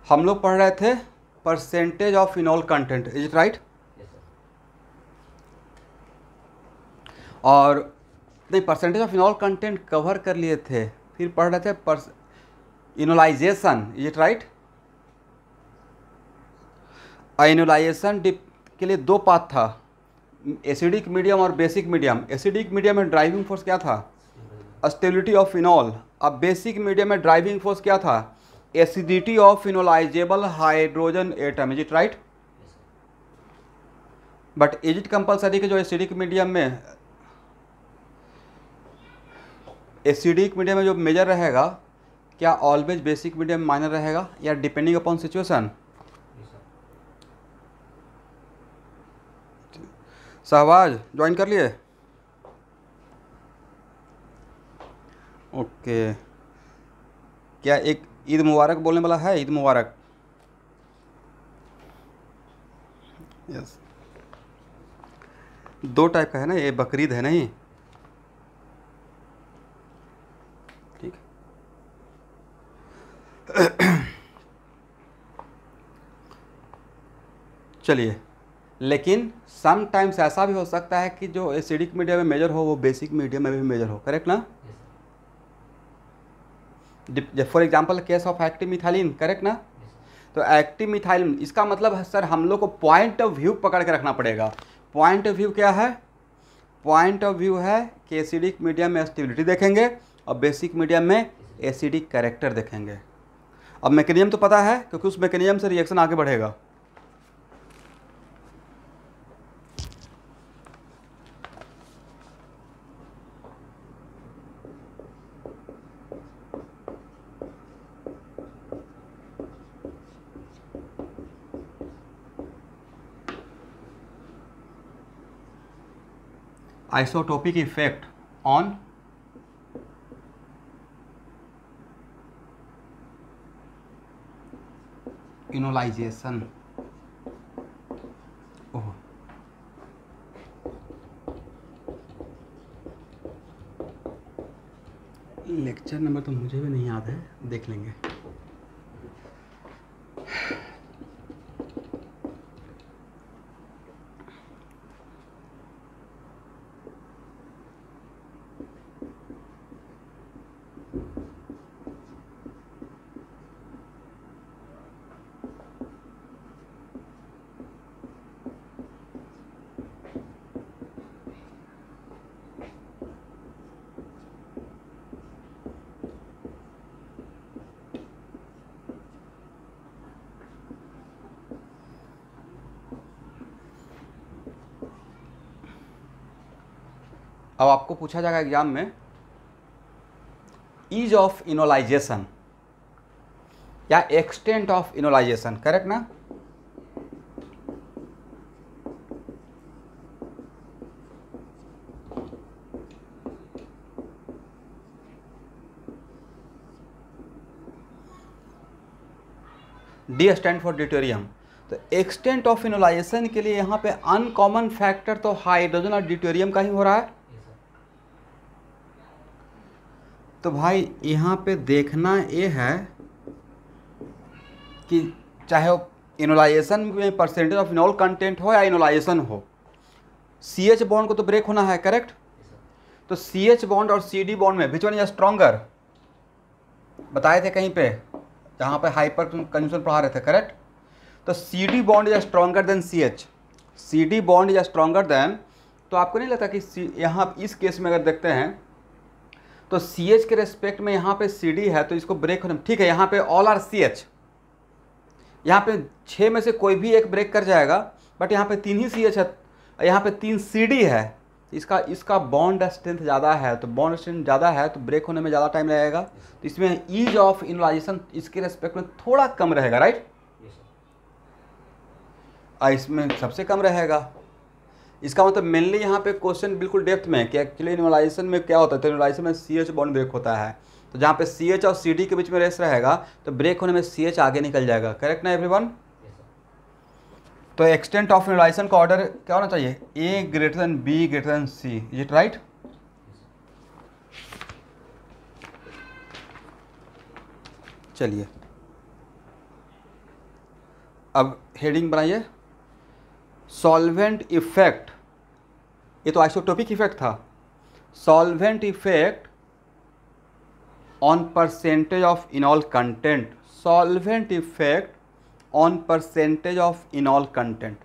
हम लोग पढ़ रहे थे percentage of phenol content, is it right? और नहीं, percentage of phenol content cover कर लिए थे, फिर पढ़ रहे थे enolisation, is it right? Enolisation के लिए दो पाथ था, एसिडिक मीडियम और बेसिक मीडियम। एसिडिक मीडियम में ड्राइविंग फोर्स क्या था? Stability of phenol. अब बेसिक मीडियम में ड्राइविंग फोर्स क्या था? Acidity of enolisable hydrogen atom, is it right? But is it compulsory कि जो एसिडिक मीडियम में जो मेजर रहेगा, क्या ऑलवेज बेसिक मीडियम माइनर रहेगा, या depending upon situation? Shahbaz join कर लिए? ओके, क्या एक ईद मुबारक बोलने वाला है? ईद मुबारक। यस, दो टाइप का है ना, ये बकरीद है नहीं, ठीक। चलिए, लेकिन सम टाइम्स ऐसा भी हो सकता है कि जो एसिडिक मीडियम में मेजर हो वो बेसिक मीडियम में भी मेजर हो, करेक्ट ना? For example case of active methylene, correct ना? तो एक्टिव मिथाइलिन, इसका मतलब है सर हम लोग को पॉइंट ऑफ व्यू पकड़ के रखना पड़ेगा। पॉइंट ऑफ व्यू क्या है? पॉइंट ऑफ व्यू है कि एसिडिक मीडियम में स्टेबिलिटी देखेंगे और बेसिक मीडियम में एसिडिक कैरेक्टर देखेंगे। अब मैकेनिज्म तो पता है, क्योंकि उस मैकेनिज्म से रिएक्शन आगे बढ़ेगा। Isotopic effect on enolisation. Oh, lecture number तो मुझे भी नहीं याद है, देख लेंगे। अब आपको पूछा जाएगा एग्जाम में ईज ऑफ इनोलाइजेशन या एक्सटेंट ऑफ इनोलाइजेशन, करेक्ट ना? D stand for deuterium. तो एक्सटेंट ऑफ इनोलाइजेशन के लिए यहाँ पे अनकॉमन फैक्टर तो हाइड्रोजन और ड्यूटेरियम का ही हो रहा है। तो भाई यहाँ पे देखना ये है कि चाहे वो इनोलाइजेशन में परसेंटेज ऑफ फिनॉल कंटेंट हो या इनोलाइजेशन हो, सी एच बॉन्ड को तो ब्रेक होना है, करेक्ट? तो सी एच बॉन्ड और सी डी बॉन्ड में विच वन इज स्ट्रॉन्गर? बताए थे कहीं पे जहाँ पे हाइपर कंजम्पशन पढ़ा रहे थे, करेक्ट? तो C D bond is stronger than C H. C D bond is stronger than, तो आपको नहीं लगता कि यहाँ इस केस में अगर देखते हैं तो सी एच के रेस्पेक्ट में यहाँ पे सी डी है तो इसको ब्रेक होना, ठीक है, यहाँ पे ऑल आर सी एच, यहाँ पे 6 में से कोई भी एक ब्रेक कर जाएगा, बट यहाँ पे 3 ही सी एच है, यहाँ पे 3 सी डी है, इसका बॉन्ड स्ट्रेंथ ज़्यादा है, तो बॉन्ड स्ट्रेंथ ज़्यादा है तो ब्रेक होने में ज़्यादा टाइम लगेगा, तो इसमें ईज ऑफ इनोलाइजेशन इसके रेस्पेक्ट में थोड़ा कम रहेगा, राइट? इसमें सबसे कम रहेगा। इसका मतलब मेनली यहाँ पे क्वेश्चन बिल्कुल डेप्थ में है कि एक्चुअली इनोलाइजेशन में क्या होता है। तो इनोलाइजेशन में सी एच बॉन्ड ब्रेक होता है, तो जहाँ पे सी एच और सी डी के बीच में रेस रहेगा तो ब्रेक होने में सी एच आगे निकल जाएगा, करेक्ट ना एवरीवन? तो एक्सटेंट ऑफ इनोलाइजेशन का ऑर्डर क्या होना चाहिए? A greater than B greater than C, is it right? चलिए, अब हेडिंग बनाइए, सॉल्वेंट इफेक्ट, ये तो आइसोटोपिक इफेक्ट था, solvent effect on percentage of enol content, solvent effect on percentage of enol content.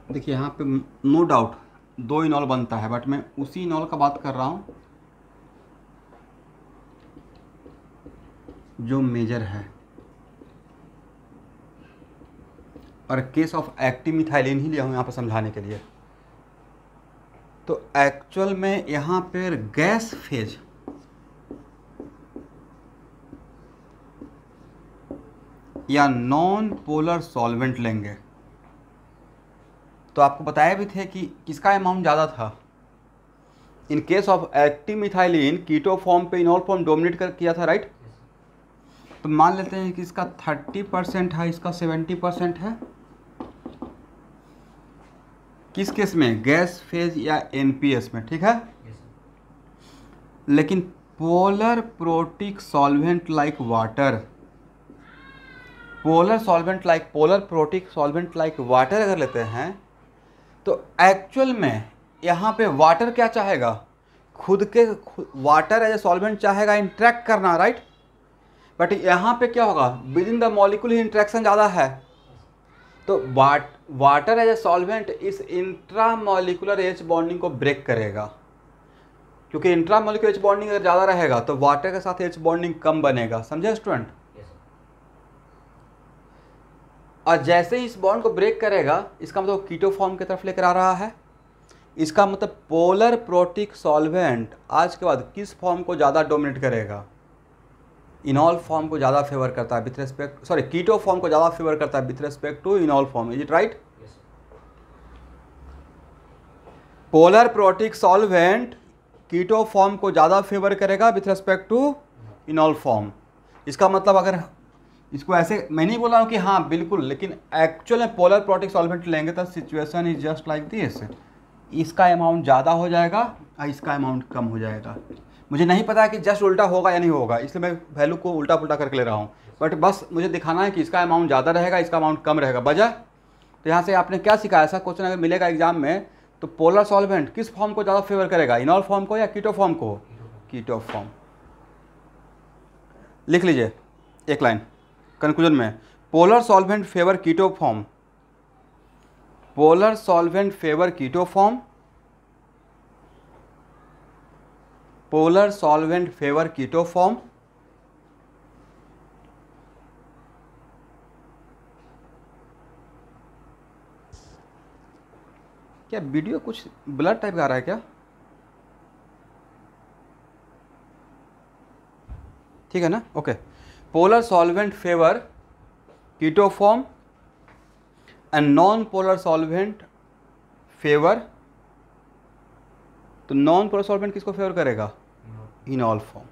देखिए यहाँ पे नो डाउट 2 इनॉल बनता है, बट मैं उसी इनॉल का बात कर रहा हूँ जो मेजर है, और केस ऑफ एक्टिव मिथाइलिन ही लिया हूँ यहाँ पर समझाने के लिए। तो एक्चुअल में यहाँ पर गैस फेज या नॉन पोलर सॉल्वेंट लेंगे, तो आपको बताया भी थे कि किसका अमाउंट ज़्यादा था। In case of active methylene keto form पे इनॉल फॉर्म डोमिनेट कर किया था, राइट। तो मान लेते हैं कि इसका 30% है, इसका 70% है। किस केस में? गैस फेज या एनपीएस में, ठीक है। लेकिन polar protic solvent like water, polar protic solvent like water अगर लेते हैं तो एक्चुअल में यहाँ पे वाटर क्या चाहेगा? वाटर एज ए सॉल्वेंट चाहेगा इंटरेक्ट करना, राइट। बट यहाँ पे क्या होगा? With in the molecule he interaction ज़्यादा है। तो वाटर एज ए सॉल्वेंट इस इंट्रामॉलिक्यूलर एच बॉन्डिंग को ब्रेक करेगा, क्योंकि इंट्रामॉलिक्यूलर एच बॉन्डिंग अगर ज़्यादा रहेगा तो वाटर के साथ एच बॉन्डिंग कम बनेगा। समझे स्टूडेंट? और जैसे ही इस बॉन्ड को ब्रेक करेगा, इसका मतलब कीटो फॉर्म की तरफ लेकर आ रहा है। इसका मतलब पोलर प्रोटिक सॉल्वेंट आज के बाद किस फॉर्म को ज़्यादा डोमिनेट करेगा? इनॉल फॉर्म को ज़्यादा फेवर करता है with respect, sorry keto form को ज़्यादा फेवर करता है with respect to enol form. Is it right? Polar protic solvent keto form को ज़्यादा फेवर करेगा with respect to enol form. इसका मतलब अगर इसको ऐसे, मैं नहीं बोल रहा हूँ कि हाँ बिल्कुल, लेकिन एक्चुअल में पोलर प्रोटिक सॉल्वेंट लेंगे तो situation is just like this. इसका अमाउंट ज़्यादा हो जाएगा और इसका अमाउंट कम हो जाएगा। मुझे नहीं पता कि जस्ट उल्टा होगा या नहीं होगा, इसलिए मैं वैल्यू को उल्टा पुल्टा करके ले रहा हूँ। बट बस मुझे दिखाना है कि इसका अमाउंट ज़्यादा रहेगा, इसका अमाउंट कम रहेगा। वजह तो यहाँ से आपने क्या सीखा? ऐसा क्वेश्चन अगर मिलेगा एग्जाम में तो पोलर सॉल्वेंट किस फॉर्म को ज़्यादा फेवर करेगा? इनॉल फॉर्म को या कीटो फॉर्म को? Keto form. लिख लीजिए एक लाइन कंक्लूजन में, polar solvent favour keto form, polar solvent favour keto form, polar solvent favour keto form. क्या वीडियो कुछ ब्लर टाइप का आ रहा है क्या? ठीक है ना? Okay. Polar solvent favour keto form and non polar solvent favour, तो नॉन पोलर सॉल्वेंट किसको फेवर करेगा? Enol form.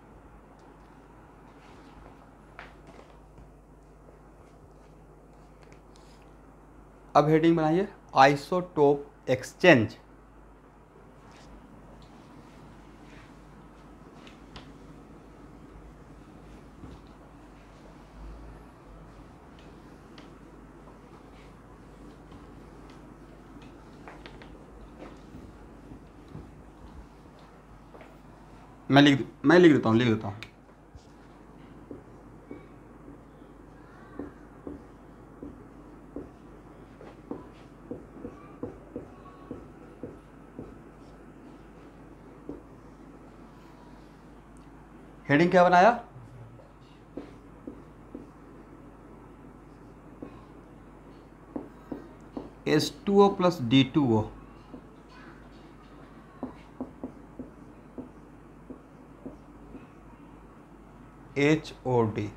अब हेडिंग बनाइए, आइसोटोप एक्सचेंज। मैं लिख देता हूँ। हेडिंग क्या बनाया? H2O plus D2O, HOD।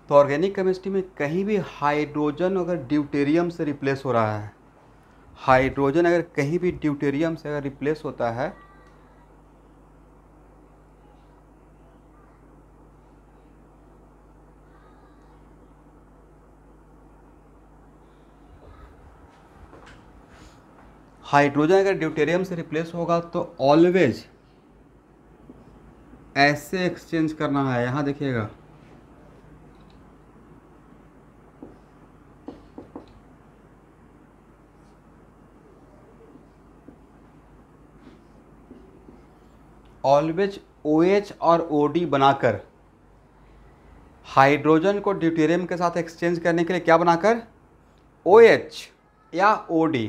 तो ऑर्गेनिक केमिस्ट्री में कहीं भी हाइड्रोजन अगर ड्यूटेरियम से रिप्लेस हो रहा है, हाइड्रोजन अगर कहीं भी ड्यूटेरियम से अगर रिप्लेस होता है, हाइड्रोजन अगर ड्यूटेरियम से रिप्लेस होगा तो ऑलवेज ऐसे एक्सचेंज करना है। यहाँ देखिएगा, ऑलवेज OH और OD बनाकर, हाइड्रोजन को ड्यूटेरियम के साथ एक्सचेंज करने के लिए क्या बनाकर, OH या OD।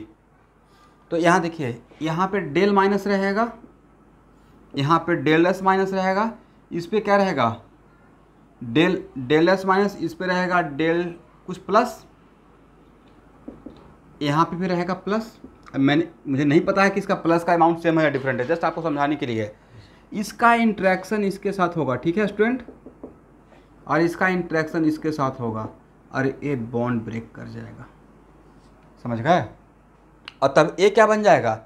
तो यहाँ देखिए, यहाँ पे डेल माइनस रहेगा, यहाँ पे डेल एस माइनस रहेगा, इस पे क्या रहेगा, डेल एस माइनस, इस पे रहेगा डेल कुछ प्लस, यहाँ पे भी रहेगा प्लस। अब मुझे नहीं पता है कि इसका प्लस का अमाउंट सेम है या डिफरेंट है, जस्ट आपको समझाने के लिए। इसका इंट्रैक्शन इसके साथ होगा, ठीक है स्टूडेंट, और इसका इंट्रैक्शन इसके साथ होगा, और ये बॉन्ड ब्रेक कर जाएगा, समझ गए? और तब ये क्या बन जाएगा,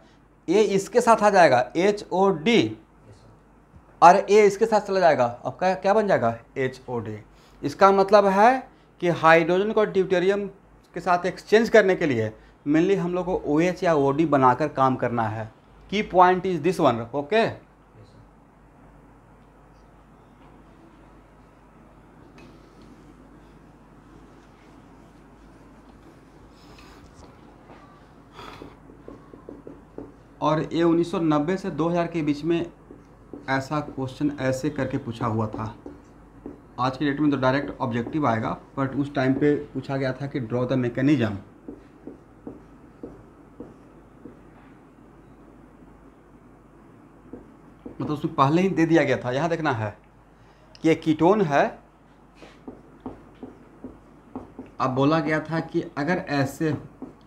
ये इसके साथ आ जाएगा HOD, और ये इसके साथ चला जाएगा, अब क्या बन जाएगा, HOD। इसका मतलब है कि हाइड्रोजन को ड्यूटेरियम के साथ एक्सचेंज करने के लिए मेनली हम लोग को OH या OD बनाकर काम करना है। की point is this one, okay. और ये 1990 से 2000 के बीच में ऐसा क्वेश्चन ऐसे करके पूछा हुआ था। आज की डेट में तो डायरेक्ट ऑब्जेक्टिव आएगा, बट उस टाइम पे पूछा गया था कि ड्रॉ द मैकेनिज्म। मतलब उसमें पहले ही दे दिया गया था। यहाँ देखना है कि ये कीटोन है, अब बोला गया था कि अगर ऐसे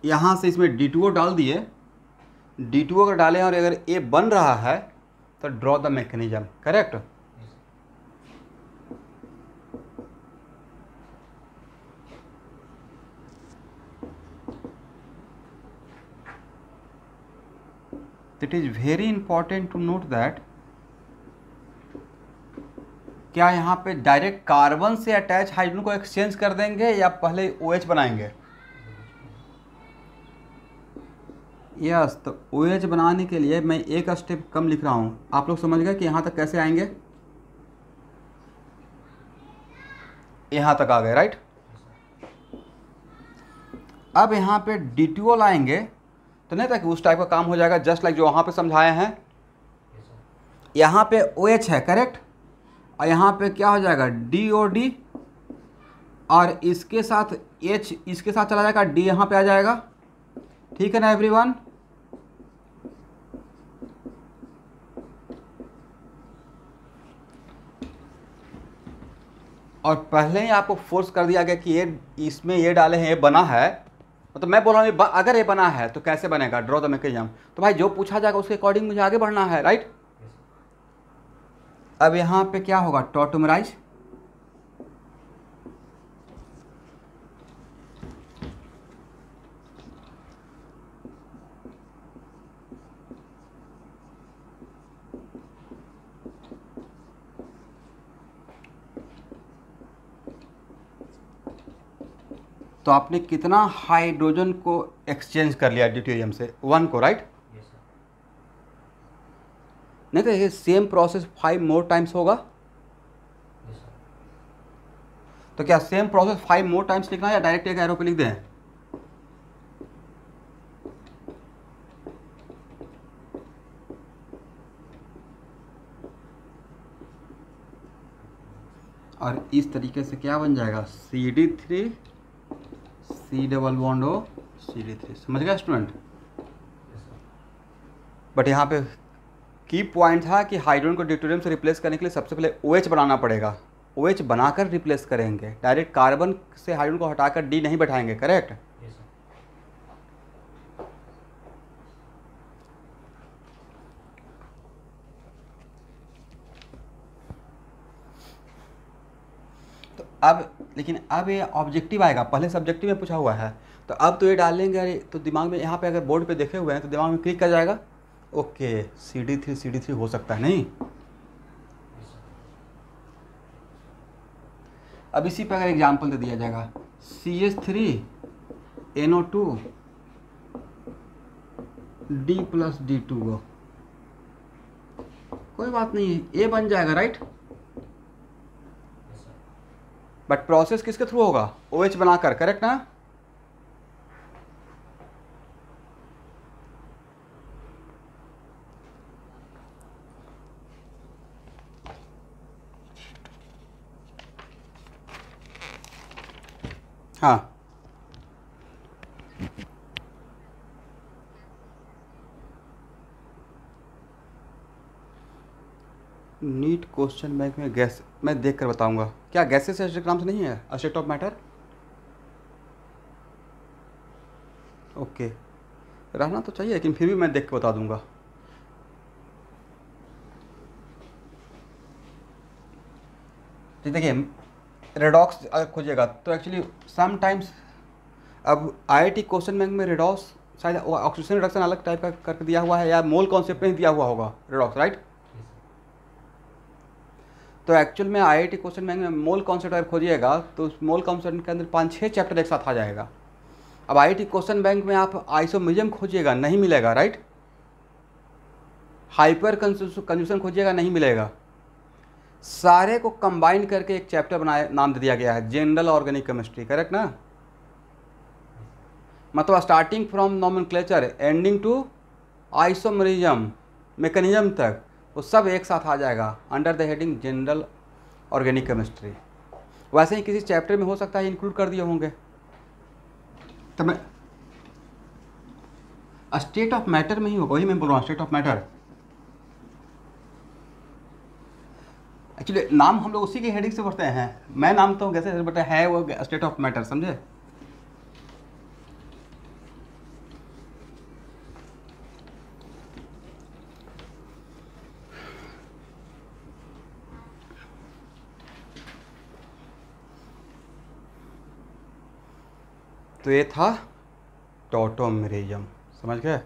यहाँ से इसमें D2O डाल दिए, D2O अगर डालें और अगर A बन रहा है तो draw the mechanism, correct. It is very important to note that क्या यहाँ पे डायरेक्ट कार्बन से अटैच हाइड्रोजन को एक्सचेंज कर देंगे या पहले OH बनाएंगे? यस, तो OH बनाने के लिए मैं एक स्टेप कम लिख रहा हूँ। आप लोग समझ गए कि यहाँ तक कैसे आएंगे? यहाँ तक आ गए, राइट। अब यहाँ पे D2O लाएंगे तो नहीं था कि उस टाइप का काम हो जाएगा, जस्ट लाइक जो वहाँ पे समझाए हैं। यहाँ पे OH है, करेक्ट, और यहाँ पे क्या हो जाएगा, DOD, और इसके साथ H इसके साथ चला जाएगा, D यहाँ पे आ जाएगा, ठीक है ना एवरीवन। और पहले ही आपको फोर्स कर दिया गया कि ये इसमें ये डाले हैं, ये बना है, तो मैं बोल रहा हूँ अगर ये बना है तो कैसे बनेगा, ड्रॉ द मैकेनिज्म। तो भाई जो पूछा जाएगा उसके अकॉर्डिंग मुझे आगे बढ़ना है, राइट। अब यहाँ पे क्या होगा, टॉटोमराइज, तो आपने कितना हाइड्रोजन को एक्सचेंज कर लिया ड्यूटेरियम से, 1 को, राइट। नहीं तो ये सेम प्रोसेस 5 मोर टाइम्स होगा। तो क्या सेम प्रोसेस 5 मोर टाइम्स लिखना है या डायरेक्ट एक एरो पे लिख दें? और इस तरीके से क्या बन जाएगा, CD3 C double bond O CD3, समझ गया स्टूडेंट। बट यहाँ पे की पॉइंट था कि हाइड्रोजन को ड्यूटेरियम से रिप्लेस करने के लिए सबसे पहले OH बनाना पड़ेगा, OH बनाकर रिप्लेस करेंगे, डायरेक्ट कार्बन से हाइड्रोजन को हटाकर D नहीं बैठाएंगे, करेक्ट। तो अब लेकिन अब ये ऑब्जेक्टिव आएगा, पहले सब्जेक्टिव में पूछा हुआ है, तो अब तो ये डालेंगे, अरे तो दिमाग में यहाँ पे अगर बोर्ड पे देखे हुए हैं तो दिमाग में क्लिक कर जाएगा, ओके CD3 हो सकता है नहीं। अब इसी पर अगर एग्जाम्पल दे दिया जाएगा CH3NO2 D+D2O, कोई बात नहीं है, A बन जाएगा, राइट। बट प्रोसेस किसके थ्रू होगा, OH बनाकर, करेक्ट ना। हाँ, नीट क्वेश्चन बैंक में गैस, मैं देख कर बताऊंगा। क्या गैसेस एसिडिक नाम से नहीं है स्टेट ऑफ मैटर? ओके, रहना तो चाहिए, लेकिन फिर भी मैं देख के बता दूंगा। देखिए रेडॉक्स अगर खोजिएगा तो एक्चुअली समटाइम्स, अब IIT क्वेश्चन बैंक में रेडॉक्स शायद ऑक्सीजन रिडक्शन अलग टाइप का करके दिया हुआ है, या मोल कॉन्सेप्ट में ही दिया हुआ होगा रेडॉक्स, राइट। तो एक्चुअल में IIT क्वेश्चन बैंक में मोल कॉन्सेप्ट अगर खोजिएगा तो उस मोल कॉन्सेप्ट के अंदर 5-6 चैप्टर एक साथ आ जाएगा। अब IIT क्वेश्चन बैंक में आप आइसोमेरिज्म खोजिएगा, नहीं मिलेगा, राइट। हाइपर कंजूशन खोजिएगा, नहीं मिलेगा। सारे को कंबाइन करके एक चैप्टर बनाया, नाम दे दिया गया है जनरल ऑर्गेनिक केमिस्ट्री, करेक्ट ना। मतलब starting from nomenclature ending to isomerism mechanism तक वो सब एक साथ आ जाएगा under the heading general organic chemistry. वैसे ही किसी चैप्टर में हो सकता है इंक्लूड कर दिए होंगे। तो मैं स्टेट ऑफ मैटर में ही होगा, वही मैं बोल रहा हूँ, स्टेट ऑफ मैटर। एक्चुअली नाम हम लोग उसी के हेडिंग से पढ़ते हैं, मैं नाम तो कैसे बता है वो स्टेट ऑफ मैटर, समझे। तो ये था टॉटोमेरिज्म, समझ गए।